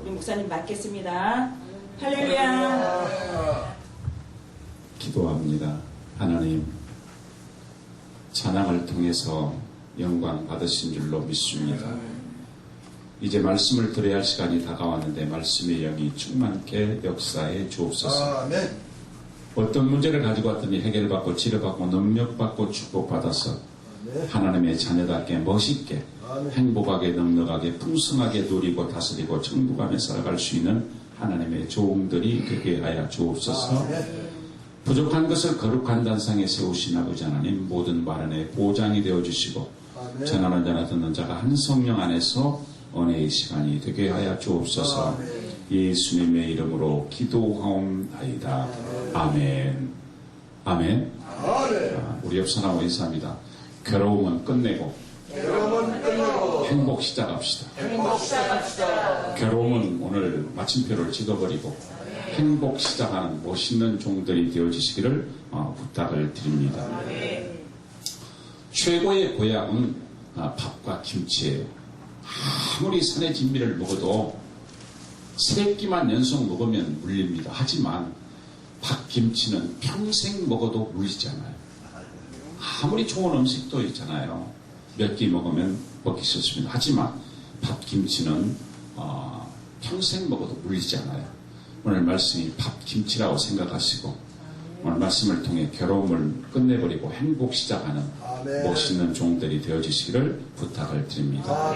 우리 목사님 맡겠습니다. 할렐루야. 기도합니다. 하나님, 찬양을 통해서 영광 받으신 줄로 믿습니다. 이제 말씀을 들어야 할 시간이 다가왔는데 말씀의 영이 충만케 역사해 주옵소서. 아멘. 어떤 문제를 가지고 왔더니 해결받고 치료받고 능력받고 축복받아서 하나님의 자녀답게 멋있게 행복하게 넉넉하게 풍성하게 누리고 다스리고 천국안에 살아갈 수 있는 하나님의 종들이 되게 하여 주옵소서. 부족한 것을 거룩한 단상에 세우신 아버지 하나님, 모든 발언의 보장이 되어주시고 전하는 자나 듣는 자가 한 성령 안에서 은혜의 시간이 되게 하여 주옵소서. 예수님의 이름으로 기도하옵나이다. 아멘. 아멘. 우리 옆 사람하고 인사합니다. 괴로움은 끝내고 행복 시작합시다. 괴로움은 오늘 마침표를 찍어버리고 행복 시작하는 멋있는 종들이 되어주시기를 부탁을 드립니다. 최고의 보약은 밥과 김치예요. 아무리 산의 진미를 먹어도 3끼만 연속 먹으면 물립니다. 하지만 밥김치는 평생 먹어도 물리지 않아요. 아무리 좋은 음식도 있잖아요. 몇 끼 먹으면 먹기 싫습니다. 하지만 밥김치는 평생 먹어도 물리지 않아요. 오늘 말씀이 밥김치라고 생각하시고 오늘 말씀을 통해 괴로움을 끝내버리고 행복 시작하는 멋있는 종들이 되어주시기를 부탁을 드립니다.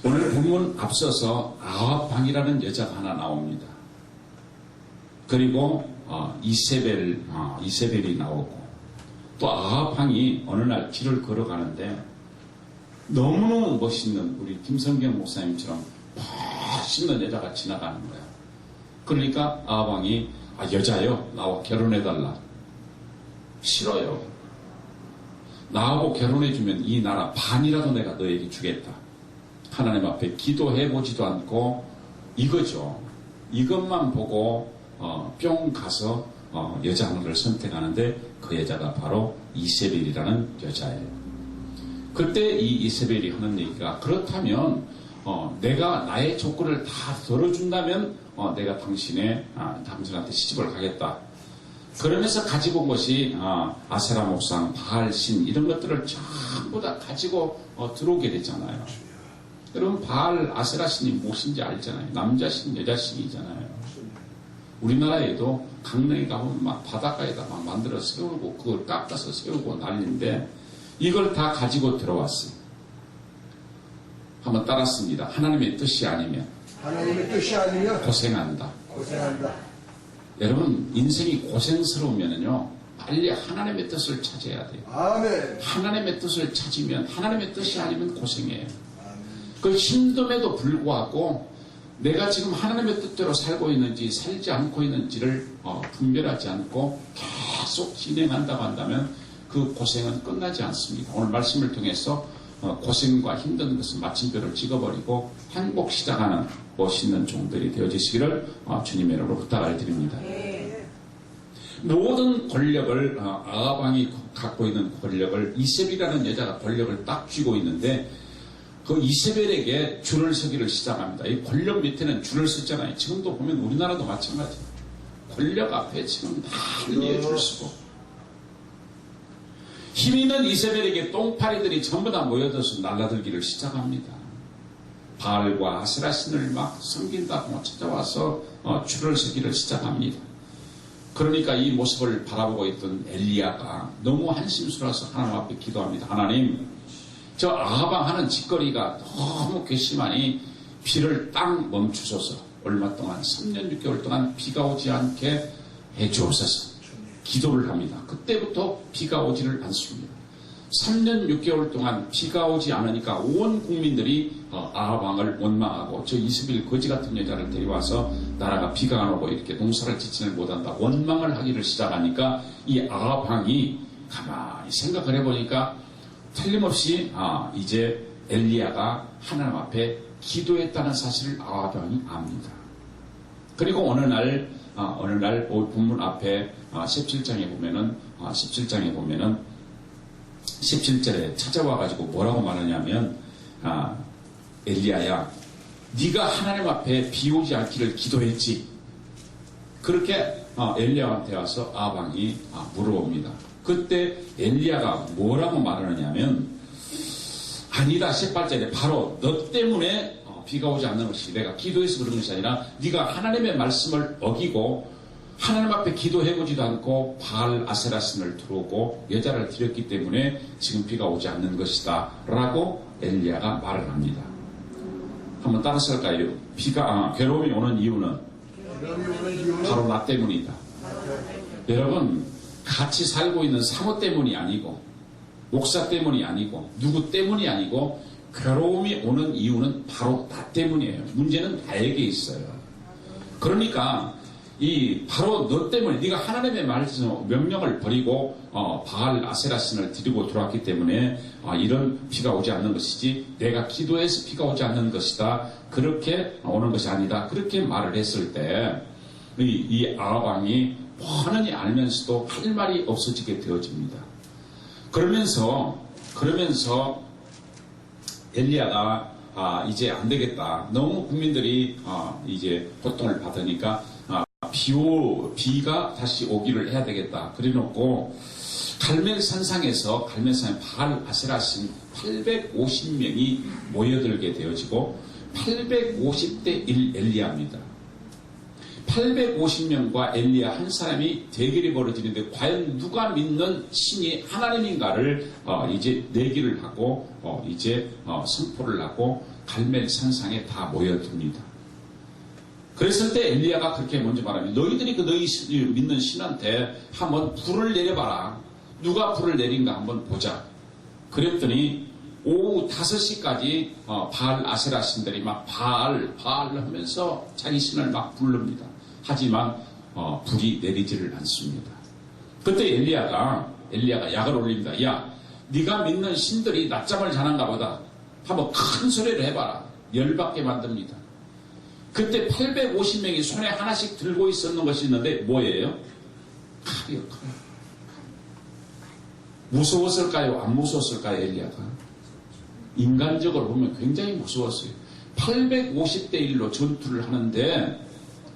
오늘 본문 앞서서 아합방이라는 여자가 하나 나옵니다. 그리고 이세벨이 나오고 또 아합방이 어느 날 길을 걸어가는데 너무너무 멋있는 우리 김성경 목사님처럼 멋있는 여자가 지나가는 거야. 그러니까 아합방이 여자요, 나와 결혼해달라. 싫어요. 나하고 결혼해주면 이 나라 반이라도 내가 너에게 주겠다. 하나님 앞에 기도해보지도 않고 이거죠. 이것만 보고 뿅 가서 여자 하나를 선택하는데 그 여자가 바로 이세벨이라는 여자예요. 그때 이 이세벨이 하는 얘기가 그렇다면 내가 나의 조건을 다 들어준다면 내가 당신한테 시집을 가겠다. 그러면서 가지고 온 것이 아세라 목상, 바알신 이런 것들을 전부 다 가지고 들어오게 됐잖아요. 여러분 바알 아세라신이 무엇인지 알잖아요. 남자신, 여자신이잖아요. 우리나라에도 강릉에 가보면 막 바닷가에다 막 만들어 세우고 그걸 깎아서 세우고 난리인데 이걸 다 가지고 들어왔어요. 한번 따랐습니다. 하나님의 뜻이 아니면 고생한다. 여러분 인생이 고생스러우면요 빨리 하나님의 뜻을 찾아야 돼요. 아멘. 하나님의 뜻을 찾으면 하나님의 뜻이 아니면 고생해요. 그 힘듦에도 불구하고 내가 지금 하나님의 뜻대로 살고 있는지 살지 않고 있는지를 분별하지 않고 계속 진행한다고 한다면 그 고생은 끝나지 않습니다. 오늘 말씀을 통해서 고생과 힘든 것은 마침표를 찍어버리고 행복 시작하는 멋있는 종들이 되어지시기를 주님의 이름으로 부탁을 드립니다. 모든 권력을 아합왕이 갖고 있는 권력을 이세벨이라는 여자가 권력을 딱 쥐고 있는데 그 이세벨에게 줄을 서기를 시작합니다. 이 권력 밑에는 줄을 섰잖아요. 지금도 보면 우리나라도 마찬가지예요. 권력 앞에 지금 난리에 줄 서고 힘 있는 이세벨에게 똥파리들이 전부 다 모여들어서 날라들기를 시작합니다. 바알과 아세라 신을 막 섬긴다고 찾아와서 줄을 서기를 시작합니다. 그러니까 이 모습을 바라보고 있던 엘리야가 너무 한심스러워서 하나님 앞에 기도합니다. 하나님, 저 아합왕 하는 짓거리가 너무 괘씸하니 비를 딱 멈추소서. 얼마 동안 3년 6개월 동안 비가 오지 않게 해주옵소서. 기도를 합니다. 그때부터 비가 오지를 않습니다. 3년 6개월 동안 비가 오지 않으니까 온 국민들이 아합왕을 원망하고 저 이세벨 거지 같은 여자를 데려와서 나라가 비가 안 오고 이렇게 농사를 짓지를 못한다 원망을 하기를 시작하니까 이 아합왕이 가만히 생각을 해보니까 틀림없이 이제 엘리야가 하나님 앞에 기도했다는 사실을 아합왕이 압니다. 그리고 어느 날 본문 앞에 17장에 보면은 17절에 찾아와 가지고 뭐라고 말하냐면 엘리야야 네가 하나님 앞에 비 오지 않기를 기도했지. 그렇게 엘리야한테 와서 아방이 물어봅니다. 그때 엘리야가 뭐라고 말하느냐면, 아니다 18절에 바로 너 때문에 비가 오지 않는 것이 내가 기도해서 그런 것이 아니라 네가 하나님의 말씀을 어기고 하나님 앞에 기도해보지도 않고 바알 아세라신을 들어오고 여자를 드렸기 때문에 지금 비가 오지 않는 것이다 라고 엘리야가 말을 합니다. 한번 따라서 할까요? 괴로움이 오는 이유는 바로 나 때문이다. 여러분, 같이 살고 있는 사모 때문이 아니고 목사 때문이 아니고 누구 때문이 아니고 괴로움이 오는 이유는 바로 나 때문이에요. 문제는 나에게 있어요. 그러니까 바로 너 때문에 네가 하나님의 말씀 명령을 버리고 바알 아세라신을 드리고 들어왔기 때문에 이런 비가 오지 않는 것이지 내가 기도해서 비가 오지 않는 것이다. 그렇게 오는 것이 아니다. 그렇게 말을 했을 때 이 아합왕이 뻔히 알면서도 할 말이 없어지게 되어집니다. 그러면서 엘리야가 이제 안 되겠다. 너무 국민들이 이제 고통을 받으니까 비가 다시 오기를 해야 되겠다. 그래놓고 갈멜 산상에 바알 아세라신 850명이 모여들게 되어지고 850대 1 엘리야입니다. 850명과 엘리야 한 사람이 대결이 벌어지는데 과연 누가 믿는 신이 하나님인가를 이제 내기를 하고 이제 선포를 하고 갈멜 산상에 다 모여듭니다. 그랬을 때 엘리야가 그렇게 먼저 말합니다. 너희들이 너희 믿는 신한테 한번 불을 내려봐라. 누가 불을 내린가 한번 보자. 그랬더니 오후 5시까지 바알 아세라 신들이 막 바알 하면서 자기 신을 막 부릅니다. 하지만 불이 내리지를 않습니다. 그때 엘리야가 약을 올립니다. 야, 네가 믿는 신들이 낮잠을 자는가 보다. 한번 큰 소리를 해봐라. 열받게 만듭니다. 그때 850명이 손에 하나씩 들고 있었는 것이 있는데 뭐예요? 칼이요, 칼. 무서웠을까요? 안 무서웠을까요? 엘리야가? 인간적으로 보면 굉장히 무서웠어요. 850대 1로 전투를 하는데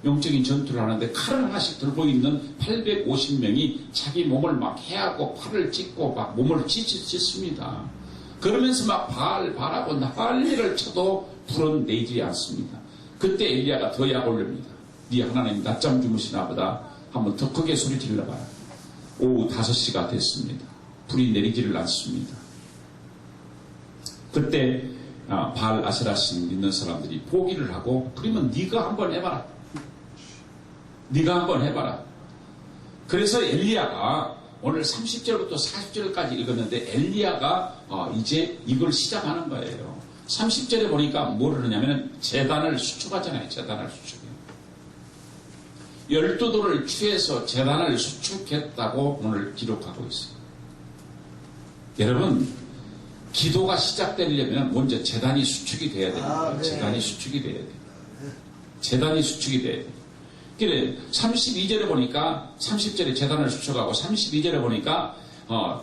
영적인 전투를 하는데 칼을 하나씩 들고 있는 850명이 자기 몸을 막 해하고 팔을 찢고 막 몸을 찢습니다. 그러면서 막 바알하고 난리를 쳐도 불은 내지 않습니다. 그때 엘리야가 더 약 올립니다. 네 하나님 낮잠 주무시나 보다. 한번 더 크게 소리 질러봐라. 오후 5시가 됐습니다. 불이 내리지를 않습니다. 그때 바알 아세라신 믿는 사람들이 포기를 하고 그러면 네가 한번 해봐라. 네가 한번 해봐라. 그래서 엘리야가 오늘 30절부터 40절까지 읽었는데 엘리야가 이제 이걸 시작하는 거예요. 30절에 보니까 뭘 하느냐면 제단을 수축하잖아요. 제단을 수축해요. 12돌을 취해서 제단을 수축했다고 오늘 기록하고 있어요. 여러분, 기도가 시작되려면 먼저 제단이 수축이 돼야 됩니다. 제단이 수축이 돼야 돼요. 제단이 수축이 돼야 돼요. 그래, 32절에 보니까 30절에 제단을 수축하고 32절에 보니까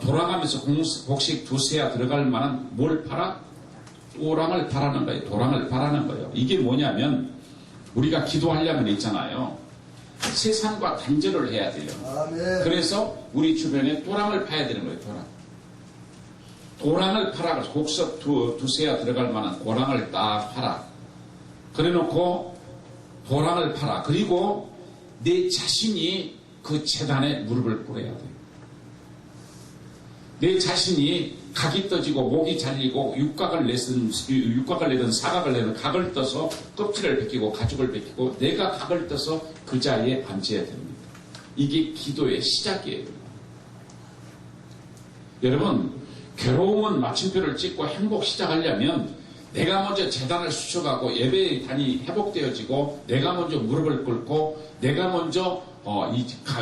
돌아가면서 곡식 두세야 들어갈 만한 뭘 팔아? 도랑을 바라는 거예요. 도랑을 바라는 거예요. 이게 뭐냐면 우리가 기도하려면 있잖아요. 세상과 단절을 해야 돼요. 그래서 우리 주변에 도랑을 파야 되는 거예요. 도랑을 팔아. 곡석 두세야 들어갈 만한 도랑을 딱 팔아. 그래 놓고 도랑을 팔아. 그리고 내 자신이 그 제단에 무릎을 꿇어야 돼요. 내 자신이 각이 떠지고 목이 잘리고 육각을 내든 사각을 내든 각을 떠서 껍질을 벗기고 가죽을 벗기고 내가 각을 떠서 그 자리에 앉아야 됩니다. 이게 기도의 시작이에요. 여러분, 괴로움은 마침표를 찍고 행복 시작하려면 내가 먼저 제단을 수축하고 예배의 단이 회복되어지고 내가 먼저 무릎을 꿇고 내가 먼저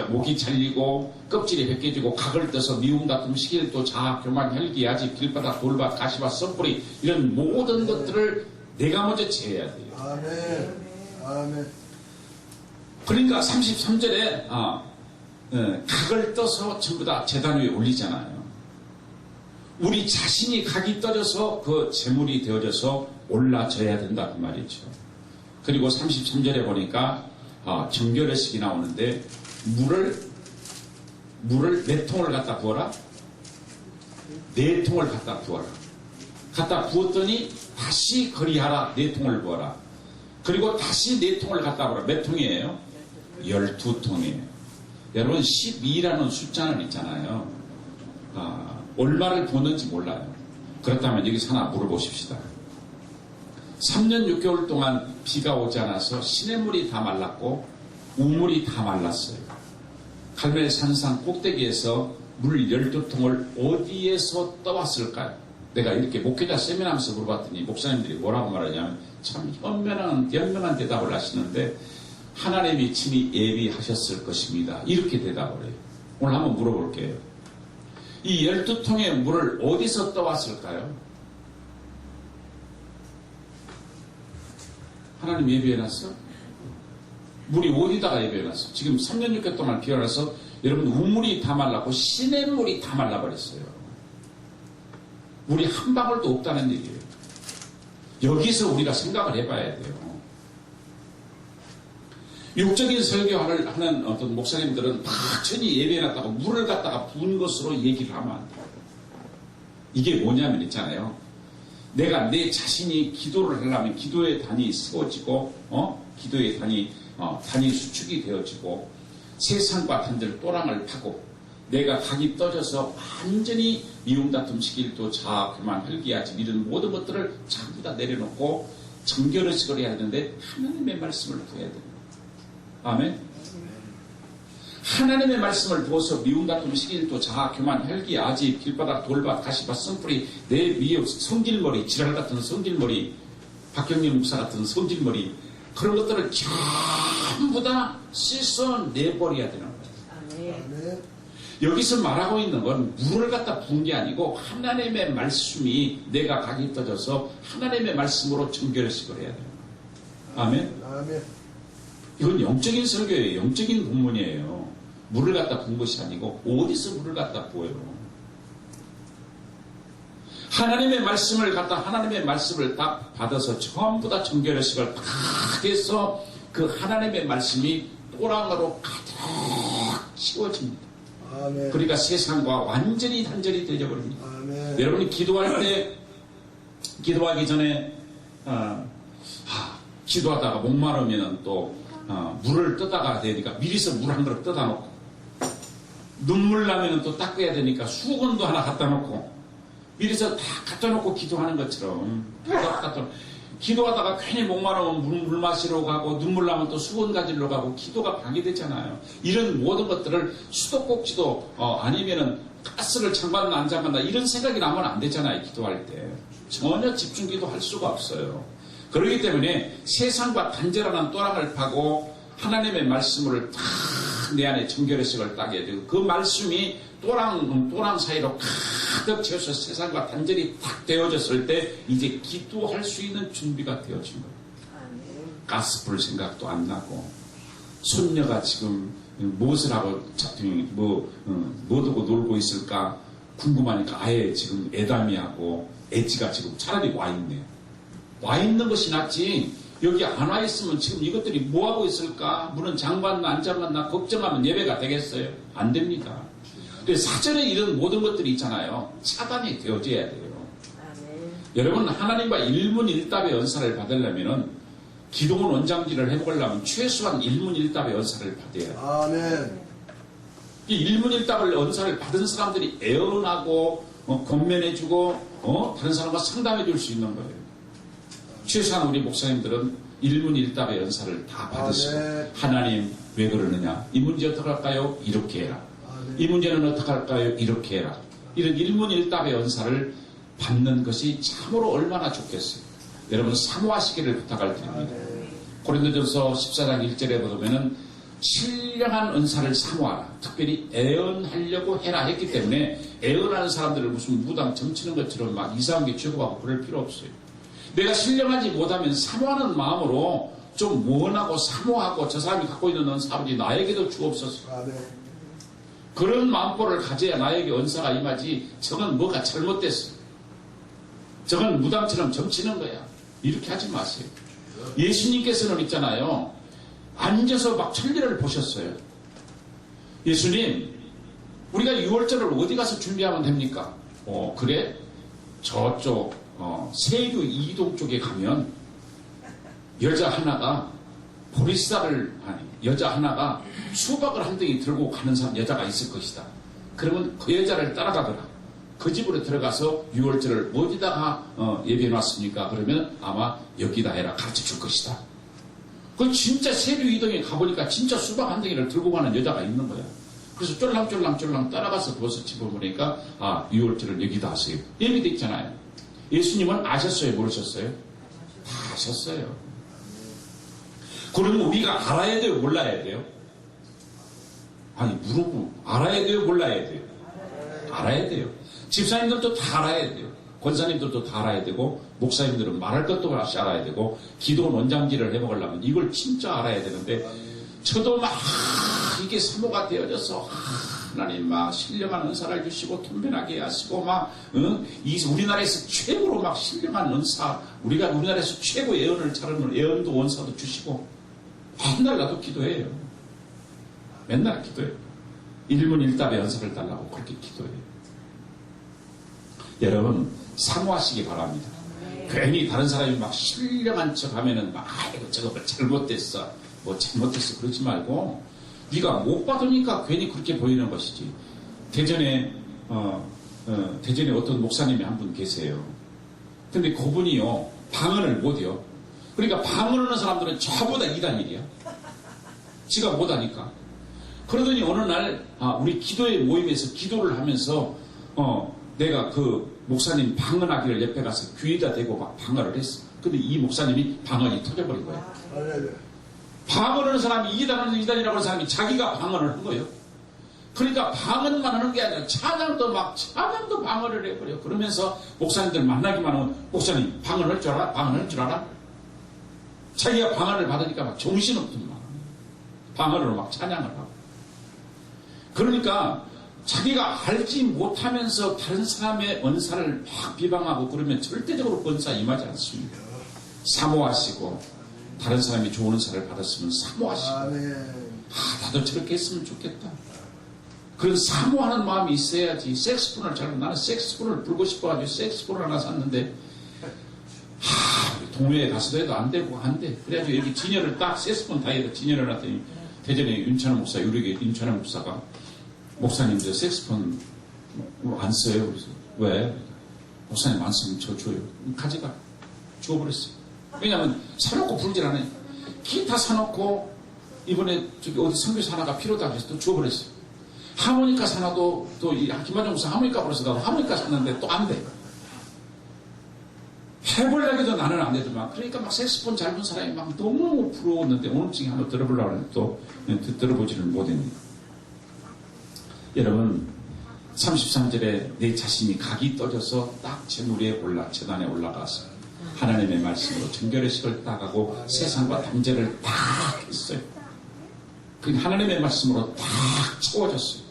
목이 잘리고 껍질이 벗겨지고 각을 떠서 미움 같은 시길도 자학 교만 혈기 아직 길바닥 돌밭 가시밭 썬뿌리 이런 모든 것들을 내가 먼저 제해야 돼요. 아멘. 그러니까 33절에 각을 떠서 전부 다 제단 위에 올리잖아요. 우리 자신이 각이 떠져서 그 재물이 되어져서 올라져야 된다 그 말이죠. 그리고 33절에 보니까 정결의식이 나오는데 물을 몇 통을 갖다 부어라? 4통을 갖다 부어라. 갖다 부었더니 다시 거리하라. 4통을 부어라. 그리고 다시 4통을 갖다 부어라. 몇 통이에요? 12통이에요. 여러분 12라는 숫자는 있잖아요. 얼마를 부었는지 몰라요. 그렇다면 여기서 하나 물어보십시다. 3년 6개월 동안 비가 오지 않아서 시냇물이 다 말랐고 우물이 다 말랐어요. 갈멜 산상 꼭대기에서 물 12통을 어디에서 떠왔을까요? 내가 이렇게 목회자 세미나하면서 물어봤더니 목사님들이 뭐라고 말하냐면 참 현명한 대답을 하시는데 하나님이 친히 예비하셨을 것입니다. 이렇게 대답을 해요. 오늘 한번 물어볼게요. 이 12통의 물을 어디서 떠왔을까요? 하나님 예비해놨어? 물이 어디다가 예비해놨어? 지금 3년 6개월 동안 비 와서 여러분 우물이 다 말랐고 시냇물이 다 말라버렸어요. 물이 한 방울도 없다는 얘기예요. 여기서 우리가 생각을 해봐야 돼요. 육적인 설교를 하는 어떤 목사님들은 천히 예배해놨다고 물을 갖다가 부은 것으로 얘기를 하면 안 돼요. 이게 뭐냐면 있잖아요. 내가 내 자신이 기도를 하려면 기도의 단이 세워지고 기도의 단이 수축이 되어지고 세상과 단절 또랑을 파고 내가 각이 떠져서 완전히 미움 다툼 시길도 자아 그만 혈기하지 이런 모든 것들을 전부 다 내려놓고 정결의식을 해야 되는데 하나님의 말씀을 부어야 됩니다. 아멘. 하나님의 말씀을 부어서 미움 다툼 시길도 자아 교만 혈기 아지 길바닥 돌밭 가시밭 성풀이 내 위에 성질머리 지랄 같은 성질머리 박경림 목사 같은 성질머리 그런 것들을 전부 다 씻어내버려야 되는 거예요. 아멘. 여기서 말하고 있는 건 물을 갖다 부은 게 아니고 하나님의 말씀이 내가 각이 떠져서 하나님의 말씀으로 정결의식을 해야 돼요. 아멘. 아멘. 이건 영적인 설교예요. 영적인 본문이에요. 물을 갖다 부은 것이 아니고 어디서 물을 갖다 부어요. 하나님의 말씀을 갖다 하나님의 말씀을 딱 받아서 전부 다 정결의식을 딱 해서 그 하나님의 말씀이 또랑으로 가득 채워집니다. 아멘. 그러니까 세상과 완전히 단절이 되어버립니다. 아멘. 여러분이 기도할 때 기도하기 전에 기도하다가 목마르면 또 물을 떠다가 되니까 미리서 물 한 그릇 떠다 놓고 눈물 나면 또 닦아야 되니까 수건도 하나 갖다 놓고 미리서 다 갖다 놓고 기도하는 것처럼 기도하다가 괜히 목마르면 물 마시러 가고 눈물 나면 또 수건 가지러 가고 기도가 방해되잖아요. 이런 모든 것들을 수도꼭지도 아니면은 가스를 장받나 안 장받나 이런 생각이 나면 안 되잖아요. 기도할 때 전혀 집중 기도할 수가 없어요. 그렇기 때문에 세상과 단절하는 또랑을 파고 하나님의 말씀을 딱 내 안에 정결의식을 딱 해야 되고 그 말씀이 또랑 사이로 가득 채워서 세상과 단절이 딱 되어졌을 때 이제 기도할 수 있는 준비가 되어진 거예요. 가스불 생각도 안 나고 손녀가 지금 무엇을 하고 뭐 두고 놀고 있을까 궁금하니까 아예 지금 애담이하고 애지가 지금 차라리 와 있네요. 와 있는 것이 낫지 여기 안 와 있으면 지금 이것들이 뭐 하고 있을까 문은 장받나 안 장받나 걱정하면 예배가 되겠어요? 안 됩니다. 사전에 이런 모든 것들이 있잖아요. 차단이 되어져야 돼요. 아멘. 여러분 하나님과 일문일답의 은사를 받으려면 기도원 원장지를 해보려면 최소한 일문일답의 은사를 받아야 돼요. 아멘. 이 일문일답을 은사를 받은 사람들이 애언하고 권면해주고 다른 사람과 상담해줄 수 있는 거예요. 최소한 우리 목사님들은 일문일답의 은사를 다 받으시고 아멘. 하나님 왜 그러느냐 이 문제 어떻게 할까요? 이렇게 해라. 아멘. 이 문제는 어떻게 할까요? 이렇게 해라. 이런 일문일답의 은사를 받는 것이 참으로 얼마나 좋겠어요. 여러분 사모하시기를 부탁을 드립니다. 고린도전서 14장 1절에 보면은 신령한 은사를 사모하라. 특별히 애언하려고 해라 했기 때문에 애언하는 사람들을 무슨 무당 점치는 것처럼 막 이상한 게 취급하고 그럴 필요 없어요. 내가 신령하지 못하면 사모하는 마음으로 좀 원하고 사모하고 저 사람이 갖고 있는 은사 아버지 나에게도 주옵소서. 아멘. 그런 마음보를 가져야 나에게 은사가 임하지. 저건 뭐가 잘못됐어. 저건 무당처럼 점치는 거야. 이렇게 하지 마세요. 예수님께서는 있잖아요. 앉아서 막 천리를 보셨어요. 예수님, 우리가 6월절을 어디 가서 준비하면 됩니까? 그래? 저쪽 세류 이동 쪽에 가면 여자 하나가 여자 하나가 수박을 한 덩이 들고 가는 여자가 있을 것이다. 그러면 그 여자를 따라가더라. 그 집으로 들어가서 6월절을 어디다가 예비해놨습니까? 그러면 아마 여기다 해라 가르쳐 줄 것이다. 그 진짜 세류 이동에 가보니까 진짜 수박 한 덩이를 들고 가는 여자가 있는 거야. 그래서 쫄랑쫄랑 따라가서 거기서 집어보니까 6월절을 여기다 하세요. 예비돼 있잖아요. 예수님은 아셨어요? 모르셨어요? 다 아셨어요. 그러면 우리가 알아야 돼요? 몰라야 돼요? 아니 물어보면 알아야 돼요? 몰라야 돼요? 알아야 돼요. 집사님들도 다 알아야 돼요. 권사님들도 다 알아야 되고 목사님들은 말할 것도 없이 알아야 되고 기도 원장지를 해먹으려면 이걸 진짜 알아야 되는데 저도 막 이게 사모가 되어져서 하나님 막 신령한 은사를 주시고 통변하게 하시고 막 우리나라에서 최고로 막 신령한 은사 우리가 우리나라에서 최고 예언을 잘하는 예언도 원사도 주시고 맨날 나도 기도해요. 맨날 기도해요. 일문일답의 은사를 달라고 그렇게 기도해요. 여러분 사모하시기 바랍니다. 괜히 다른 사람이 막 신령한 척 하면은 막 이거 저거 잘못됐어 뭐 잘못됐어 그러지 말고 네가 못 받으니까 괜히 그렇게 보이는 것이지. 대전에 어떤 목사님이 한 분 계세요. 근데 그분이요 방언을 못해요. 그러니까 방언하는 사람들은 저보다 2단일이야. 지가 못하니까. 그러더니 어느 날 우리 기도의 모임에서 기도를 하면서 내가 그 목사님 방언하기를 옆에 가서 귀에다 대고 막 방언을 했어. 근데 이 목사님이 방언이 터져버린 거야. 방언하는 사람이 2단이라고 하는 사람이 자기가 방언을 한 거예요. 그러니까 방언만 하는 게 아니라 찬양도 방언을 해버려. 그러면서 목사님들 만나기만 하면 목사님 방언할 줄 알아? 방언할 줄 알아? 자기가 방언을 받으니까 막 정신없더만. 방언으로 막 찬양을 하고. 그러니까 자기가 알지 못하면서 다른 사람의 언사를 막 비방하고 그러면 절대적으로 그 언사 임하지 않습니다. 사모하시고 다른 사람이 좋은 은사를 받았으면 사모하시고 나도 저렇게 했으면 좋겠다. 그런 사모하는 마음이 있어야지. 나는 색스폰을 불고 싶어가지고 색스폰을 하나 샀는데 동네에 가서도 해도 안 되고 한대. 그래가지고 여기 진열을 딱 색스폰 다이에다 진열을 해놨더니 대전에 윤찬호 목사 유력의 윤찬호 목사가 목사님 저 색스폰 안 써요. 그래서 왜? 목사님 안 쓰면 저 줘요. 가져가. 주워버렸어요. 왜냐하면 사놓고 불질 않아요. 기타 사놓고 이번에 저기 어디 선교사 하나가 필요하다 해서 또 주워버렸어요. 하모니카 사놔도 또 김만정 목사 하모니카 불어서 나도 하모니카 샀는데 또 안 돼. 해보려고도 나는 안 되더만. 그러니까 막 색스폰 잘 본 사람이 막 너무 부러웠는데 오늘쯤에 한번 들어보려고 하는데 또 들어보지는 못했네요. 여러분 33절에 내 자신이 각이 떠져서 딱 제물에 재단에 올라가서 하나님의 말씀으로 정결의 식을 따가고 세상과 단죄를 딱 했어요. 그 하나님의 말씀으로 딱 채워졌어요.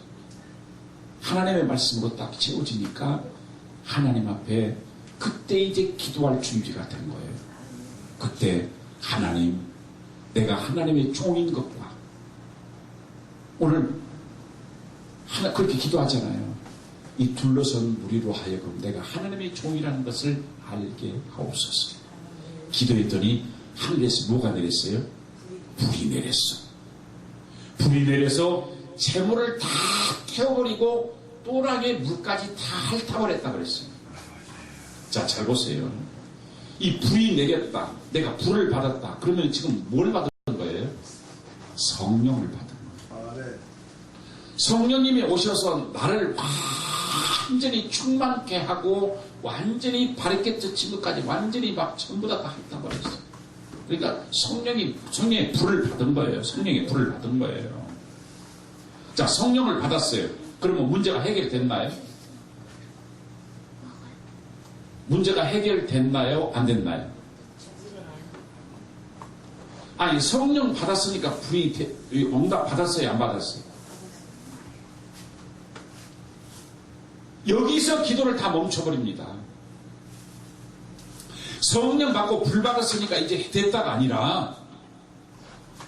하나님의 말씀으로 딱 채워지니까 하나님 앞에 그때 이제 기도할 준비가 된 거예요. 그때 하나님, 내가 하나님의 종인 것과 오늘 그렇게 기도하잖아요. 이 둘러선 무리로 하여금 내가 하나님의 종이라는 것을 알게 하옵소서. 기도했더니 하늘에서 뭐가 내렸어요? 불이 내렸어. 불이 내려서 재물을 다 태워버리고 또락의 물까지 다 핥아버렸다 그랬어요. 자, 잘 보세요. 이 불이 내렸다. 내가 불을 받았다. 그러면 지금 뭘 받은 거예요? 성령을 받은 거예요. 성령님이 오셔서 나를 완전히 충만케 하고 완전히 바르게 젖힌 것까지 완전히 막 전부 다 핥아버렸어요. 그러니까 성령의 불을 받은 거예요. 성령의 불을 받은 거예요. 자, 성령을 받았어요. 그러면 문제가 해결됐나요? 문제가 해결됐나요? 안 됐나요? 아니, 성령 받았으니까 불이 응답 받았어요? 안 받았어요? 여기서 기도를 다 멈춰버립니다. 성령 받고 불 받았으니까 이제 됐다가 아니라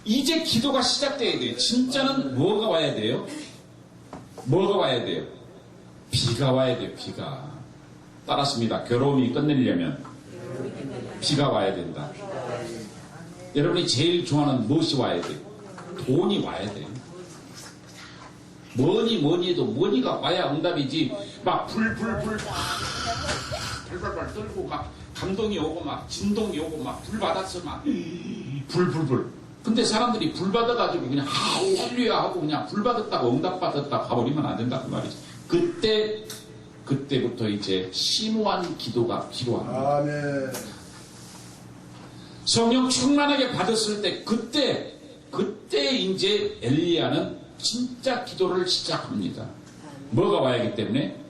이제 기도가 시작돼야 돼요. 진짜는 뭐가 와야 돼요? 뭐가 와야 돼요? 비가 와야 돼요. 비가. 따랐습니다. 괴로움이 끝내려면 비가 와야 된다. 여러분이 제일 좋아하는 무엇이 와야 돼요? 돈이 와야 돼요. 뭐니 해도 뭐니가 와야 응답이지. 막 불 떨고 막 감동이 오고 막 진동이 오고 막 불 받았어 막 불. 근데 사람들이 불 받아가지고 그냥 할렐루야 하고 그냥 불 받았다고 응답 받았다 가버리면 안 된다 그 말이지. 그때부터 이제 심오한 기도가 필요합니다. 아멘. 성령 충만하게 받았을 때 그때 이제 엘리야는 진짜 기도를 시작합니다. 뭐가 와야 하기 때문에?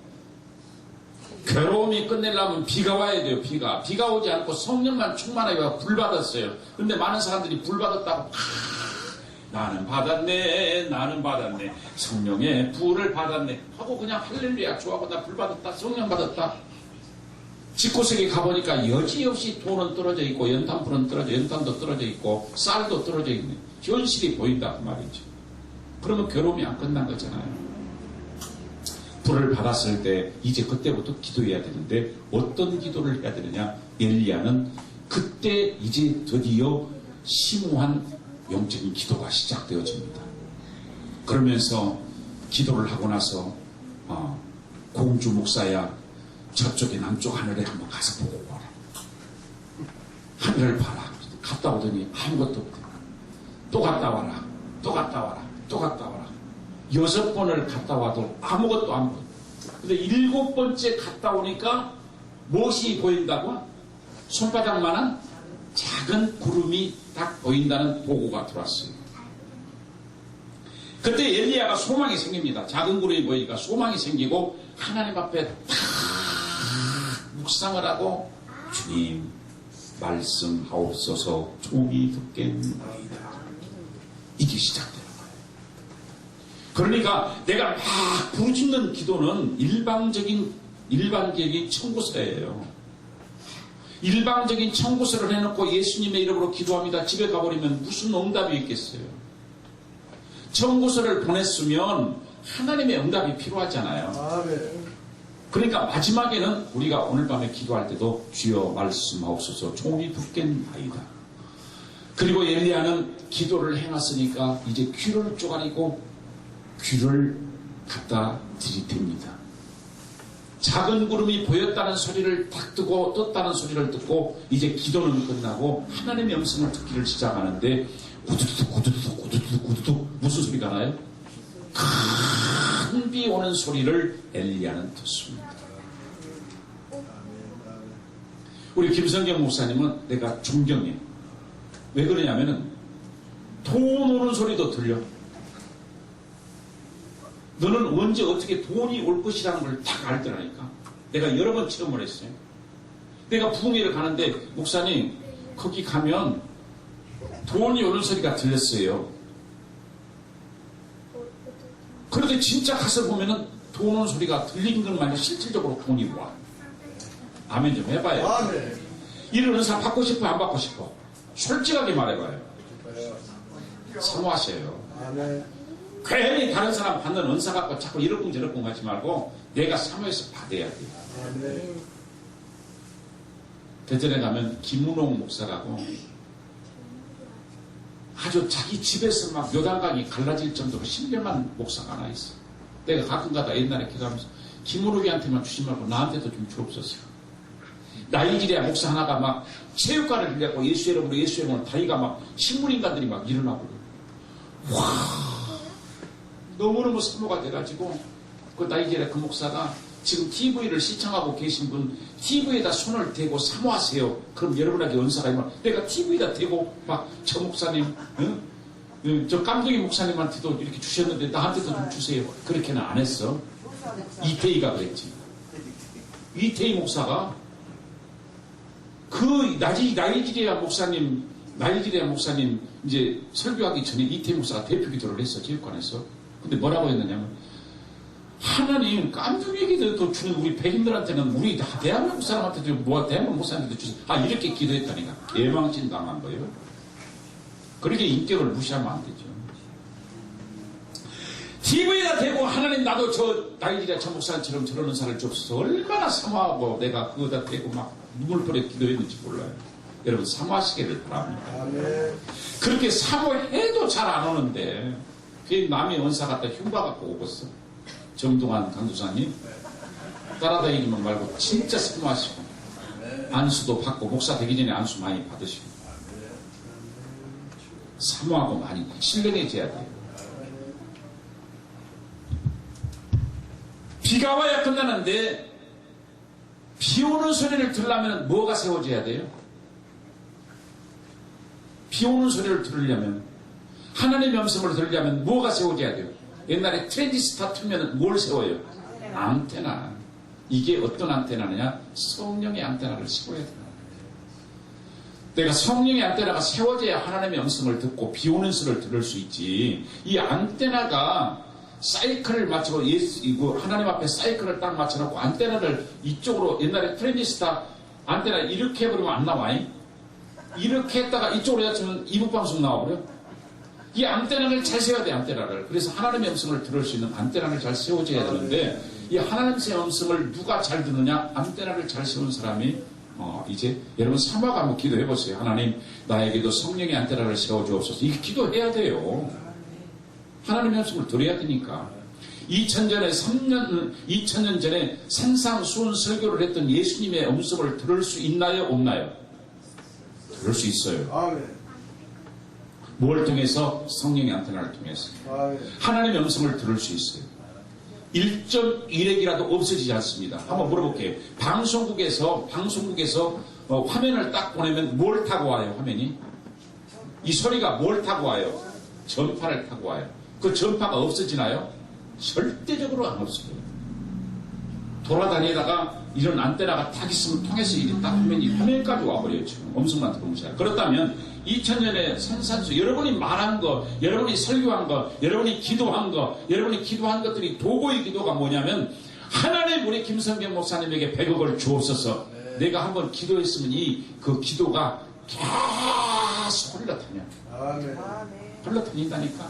괴로움이 끝내려면 비가 와야 돼요. 비가 오지 않고 성령만 충만하게 와서 불 받았어요. 근데 많은 사람들이 불 받았다고 나는 받았네 성령의 불을 받았네 하고 그냥 할렐루야 좋아하고 나 불 받았다 성령 받았다. 집구석에 가보니까 여지없이 돈은 떨어져 있고 연탄불은 연탄도 떨어져 있고 쌀도 떨어져 있네. 현실이 보인다 그 말이죠. 그러면 괴로움이 안 끝난 거잖아요. 불을 받았을 때 이제 그때부터 기도해야 되는데 어떤 기도를 해야 되느냐? 엘리야는 그때 이제 드디어 심오한 영적인 기도가 시작되어집니다. 그러면서 기도를 하고 나서 공주 목사야 저쪽에 남쪽 하늘에 한번 가서 보고 와라. 하늘을 봐라. 갔다 오더니 아무것도 없대. 또 갔다 와라. 6번을 갔다 와도 아무것도 안 보여. 근데 7번째 갔다 오니까 무엇이 보인다고? 손바닥만한 작은 구름이 딱 보인다는 보고가 들어왔어요. 그때 엘리야가 소망이 생깁니다. 작은 구름이 보이니까 소망이 생기고 하나님 앞에 탁 묵상을 하고 주님 말씀하옵소서 종이 듣겠나이다. 이게 시작돼요. 그러니까 내가 막 부르짖는 기도는 일반적인 청구서예요. 일방적인 청구서를 해놓고 예수님의 이름으로 기도합니다. 집에 가버리면 무슨 응답이 있겠어요. 청구서를 보냈으면 하나님의 응답이 필요하잖아요. 아멘. 그러니까 마지막에는 우리가 오늘 밤에 기도할 때도 주여 말씀하옵소서 종이 듣겠나이다. 그리고 엘리야는 기도를 해놨으니까 이제 귀를 쪼가리고 귀를 갖다 들이댑니다. 작은 구름이 보였다는 소리를 딱 듣고 떴다는 소리를 듣고 이제 기도는 끝나고 하나님의 음성을 듣기를 시작하는데 구두둑 무슨 소리가 나요? 큰 비 오는 소리를 엘리야는 듣습니다. 우리 김성경 목사님은 내가 존경해. 왜 그러냐면은 돈 오는 소리도 들려. 너는 언제 어떻게 돈이 올 것이라는 걸 딱 알더라니까. 내가 여러 번 체험을 했어요. 내가 부흥회를 가는데 목사님 거기 가면 돈이 오는 소리가 들렸어요. 그런데 진짜 가서 보면은 돈 오는 소리가 들리는 건 말이야. 실질적으로 돈이 와. 아멘 좀 해봐요. 아멘. 이런 은사 받고 싶어 안 받고 싶어? 솔직하게 말해봐요. 사모하세요. 아멘. 괜히 다른 사람 받는 은사 갖고 자꾸 이러쿵저러쿵 하지 말고 내가 사모해서 받아야 돼요. 아멘. 대전에 가면 김문홍 목사라고 아주 자기 집에서 막 요단강이 갈라질 정도로 신령한 목사가 하나 있어. 내가 가끔가다 옛날에 기도하면서 김문욱이한테만 주지 말고 나한테도 좀 주옵소서. 나이지리아 목사 하나가 막 체육관을 빌렸고 예수 이름으로 다리가 막 식물인간들이 막 일어나고 와 너무너무 사모가 돼가지고 그 나이지리아 그 목사가 지금 TV를 시청하고 계신 분 TV에다 손을 대고 사모하세요. 그럼 여러분에게 은사가 있면 내가 TV에다 대고 막 저 목사님 저 깜둥이 목사님한테도 이렇게 주셨는데 나한테도 좀 주세요. 그렇게는 안 했어. 이태희가 그랬지. 이태희 목사가 그 나이지리아 목사님 이제 설교하기 전에 이태희 목사가 대표 기도를 했어. 체육관에서. 근데 뭐라고 했느냐면 하나님 깜둥이에게도 주는 우리 백인들한테는 우리 다 대한민국 사람한테도 뭐 대한민국 목사님한테도 주세요. 이렇게 기도했다니까 개망신 당한 거예요. 그렇게 인격을 무시하면 안 되죠. TV에다 대고 하나님 나도 저 나이지리아 저 목사님처럼 저런 은사를 줬어서 얼마나 사모하고 내가 그거다 대고 막 눈물 뿌려 기도했는지 몰라요. 여러분 사모하시기를 바랍니다. 그렇게 사모해도 잘 안 오는데 그게 남의 은사 갖다 흉봐갖고 오겠어. 정동환 강도사님 따라다니기만 말고 진짜 사모하시고 안수도 받고 목사 되기 전에 안수 많이 받으시고 사모하고 많이 신령해져야 돼요. 비가 와야 끝나는데 비 오는 소리를 들으려면 뭐가 세워져야 돼요? 비 오는 소리를 들으려면 하나님의 음성을 들으려면 뭐가 세워져야 돼요? 옛날에 트랜지스타 틀면 뭘 세워요? 안테나. 이게 어떤 안테나냐? 성령의 안테나를 세워야 돼요. 내가 성령의 안테나가 세워져야 하나님의 음성을 듣고 비 오는 소리를 들을 수 있지. 이 안테나가 사이클을 맞추고 하나님 앞에 사이클을 딱 맞춰놓고 안테나를 이쪽으로 옛날에 트랜지스타 안테나 이렇게 해버리면 안 나와. 이렇게 했다가 이쪽으로 해치면 이북방송 나와버려. 이 안테나를 잘 세워야 돼. 안테나를. 그래서 하나님의 음성을 들을 수 있는 안테나를 잘 세워줘야 되는데 이 하나님의 음성을 누가 잘 듣느냐? 안테나를 잘 세운 사람이 이제 여러분 사모하고 한번 기도해보세요. 하나님 나에게도 성령의 안테나를 세워주옵소서. 이렇게 기도해야 돼요. 하나님의 음성을 들어야 되니까. 2000년 전에 산상수훈 설교를 했던 예수님의 음성을 들을 수 있나요? 없나요? 들을 수 있어요. 아멘. 뭘 통해서? 성령의 안테나를 통해서. 하나님의 음성을 들을 수 있어요. 1.1핵이라도 없어지지 않습니다. 한번 물어볼게요. 방송국에서 화면을 딱 보내면 뭘 타고 와요? 화면이? 이 소리가 뭘 타고 와요? 전파를 타고 와요. 그 전파가 없어지나요? 절대적으로 안 없어요. 돌아다니다가 이런 안테나가 딱 있으면 통해서 이게 딱 화면까지 와버려요. 지금 음성만 들으면 잘. 그렇다면 2000년에 산산수 여러분이 말한 거, 여러분이 설교한 거, 여러분이 기도한 거, 여러분이 기도한 것들이 도구의 기도가 뭐냐면 하나님 우리 김성경 목사님에게 100억을 주옵소서. 내가 한번 기도했으면 그 기도가 계속 흘러다녀. 흘러다닌다니까.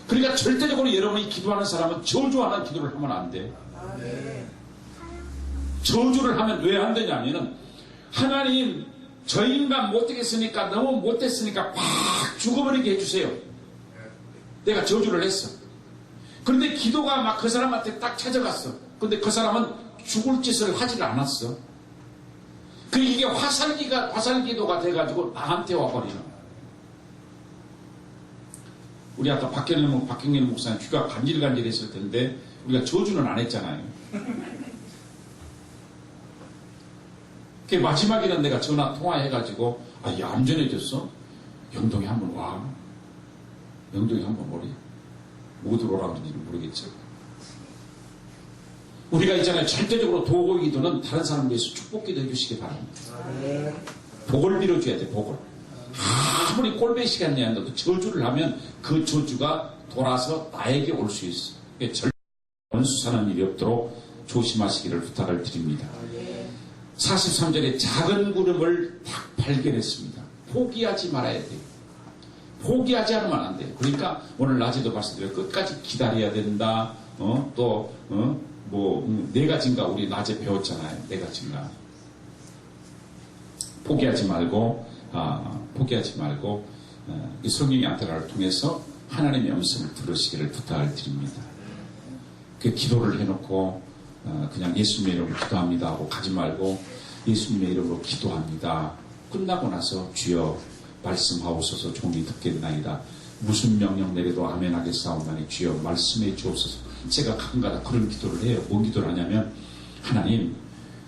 그러니까 절대적으로 여러분이 기도하는 사람은 저주하는 기도를 하면 안 돼. 저주를 하면 왜 안 되냐면은 하나님 저 인간 못되겠으니까 너무 못됐으니까 팍 죽어버리게 해주세요. 내가 저주를 했어. 그런데 기도가 막 그 사람한테 딱 찾아갔어. 근데 그 사람은 죽을 짓을 하질 않았어. 그 이게 화살기도가 돼가지고 나한테 와버리는. 우리 아까 박경림 목사님 귀가 간질간질했을 텐데 우리가 저주는 안 했잖아요. 그 마지막에는 내가 전화 통화해가지고 얌전해졌어. 영동에 한번 와. 영동에 한번 오래. 못 들어오라는지 모르겠죠. 우리가 있잖아요. 절대적으로 도구 기도는 다른 사람을 위해서 축복 기도 해주시기 바랍니다. 복을 빌어줘야 돼. 복을. 아무리 꼴배 시간이 안 돼도 저주를 하면 그 저주가 돌아서 나에게 올 수 있어. 절대 원수사는 일이 없도록 조심하시기를 부탁을 드립니다. 43절에 작은 구름을 딱 발견했습니다. 포기하지 말아야 돼요. 포기하지 않으면 안 돼요. 그러니까 오늘 낮에도 말씀드려요. 끝까지 기다려야 된다. 네 가지인가 우리 낮에 배웠잖아요. 네 가지인가. 포기하지 말고 이 성령의 안테나를 통해서 하나님의 음성을 들으시기를 부탁을 드립니다. 그 기도를 해놓고 그냥 예수님의 이름으로 기도합니다 하고 가지 말고 예수님의 이름으로 기도합니다. 끝나고 나서 주여 말씀하옵소서 종이 듣겠나이다. 무슨 명령 내려도 아멘 하겠사옵나니 주여 말씀해 주옵소서. 제가 가끔가다 그런 기도를 해요. 뭔 기도를 하냐면 하나님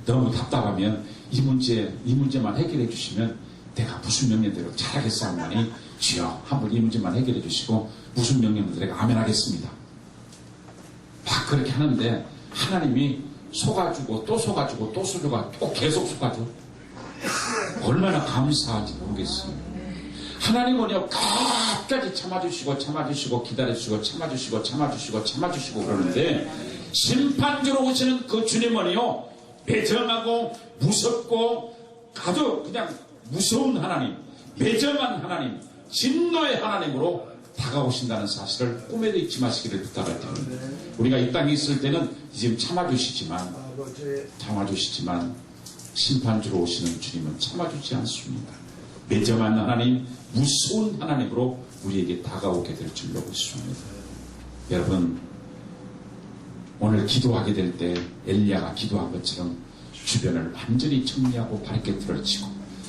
너무 답답하면 이 문제만 해결해 주시면 내가 무슨 명령대로 잘하겠사옵나니 주여 한번 이 문제만 해결해 주시고 무슨 명령대로 내가 아멘 하겠습니다. 막 그렇게 하는데 하나님이 속아주고 또 속아주고 또 속아주고 또 계속 속아줘. 얼마나 감사한지 모르겠어요. 하나님은요 끝까지 참아주시고 기다려주시고 참아주시고 그러는데 심판주로 오시는 그 주님은요, 매정하고 무섭고 아주 그냥 무서운 하나님, 매정한 하나님, 진노의 하나님으로 다가오신다는 사실을 꿈에도 잊지 마시기를 부탁을 드립니다. 우리가 이 땅에 있을 때는 지금 참아주시지만 심판주로 오시는 주님은 참아주지 않습니다. 매정한 하나님, 무서운 하나님으로 우리에게 다가오게 될 줄로 믿습니다. 여러분, 오늘 기도하게 될 때 엘리야가 기도한 것처럼 주변을 완전히 정리하고 밝게 틀어치고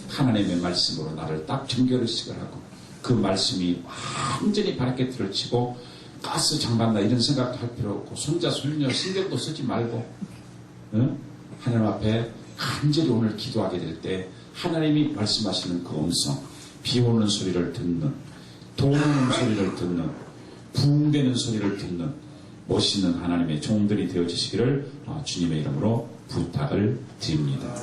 하나님의 말씀으로 나를 딱 정결의식을 하고 그 말씀이 완전히 밝게 틀어치고 가스 장받나 이런 생각할 필요 없고 손자 손녀 신경도 쓰지 말고 하나님 앞에 간절히 오늘 기도하게 될 때 하나님이 말씀하시는 그 음성, 비 오는 소리를 듣는, 돈 오는 소리를 듣는, 부흥되는 소리를 듣는 멋있는 하나님의 종들이 되어주시기를 주님의 이름으로 부탁을 드립니다.